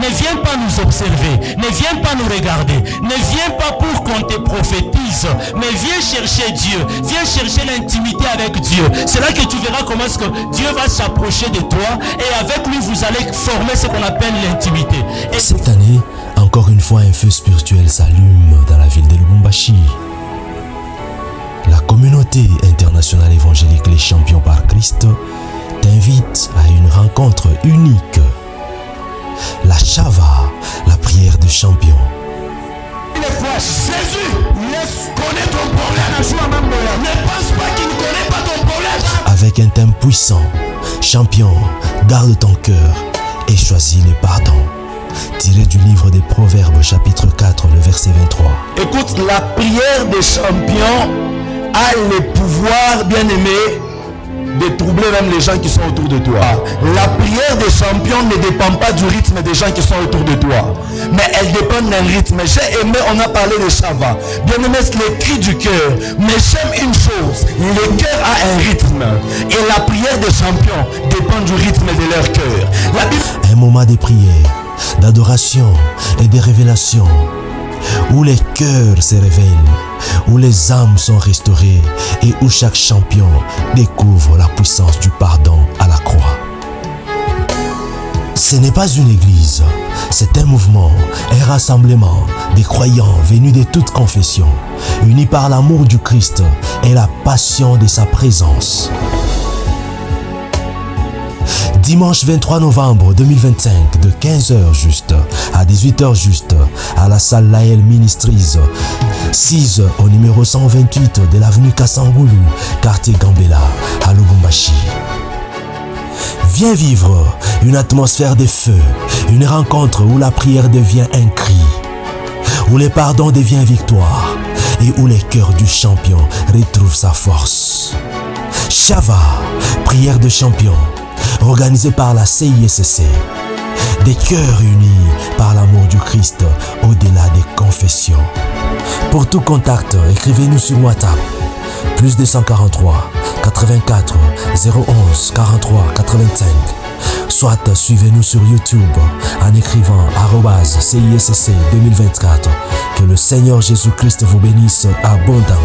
Ne viens pas nous observer, ne viens pas nous regarder, ne viens pas pour qu'on te prophétise, mais viens chercher Dieu, viens chercher l'intimité avec Dieu. C'est là que tu verras comment est-ce que Dieu va s'approcher de toi et avec lui vous allez former ce qu'on appelle l'intimité. Et cette année, encore une fois, un feu spirituel s'allume dans la ville de Lubumbashi. La communauté internationale évangélique Les Champions par Christ t'invite à une rencontre unique. La Shava, la prière de champion. Jésus connaît ton problème. Ne pense pas qu'il ne connaît pas ton problème. Avec un thème puissant, champion, garde ton cœur et choisis le pardon. Tiré du livre des Proverbes, chapitre 4, le verset 23. Écoute, la prière des champions a le pouvoir, bien aimé, de troubler même les gens qui sont autour de toi. La prière des champions ne dépend pas du rythme des gens qui sont autour de toi, mais elle dépend d'un rythme. J'ai aimé, on a parlé de Shava. Bien aimé, c'est le cri du cœur. Mais j'aime une chose, le cœur a un rythme. Et la prière des champions dépend du rythme de leur cœur. Un moment de prière, d'adoration et de révélation, où les cœurs se révèlent, où les âmes sont restaurées et où chaque champion découvre la puissance du pardon à la croix. Ce n'est pas une église, c'est un mouvement, un rassemblement des croyants venus de toutes confessions, unis par l'amour du Christ et la passion de sa présence. Dimanche 23 novembre 2025 de 15h juste à 18h juste à la salle Lael Ministries, 6 au numéro 128 de l'avenue Kassangoulou, quartier Gambela à Lubumbashi. Viens vivre une atmosphère de feu, une rencontre où la prière devient un cri, où le pardon devient victoire et où le cœur du champion retrouve sa force. Shava, prière de champion, organisé par la CISC, des cœurs unis par l'amour du Christ au-delà des confessions. Pour tout contact, écrivez-nous sur WhatsApp, plus 243 84 011 43 85. Soit suivez-nous sur YouTube en écrivant @CISC 2024. Que le Seigneur Jésus-Christ vous bénisse abondamment.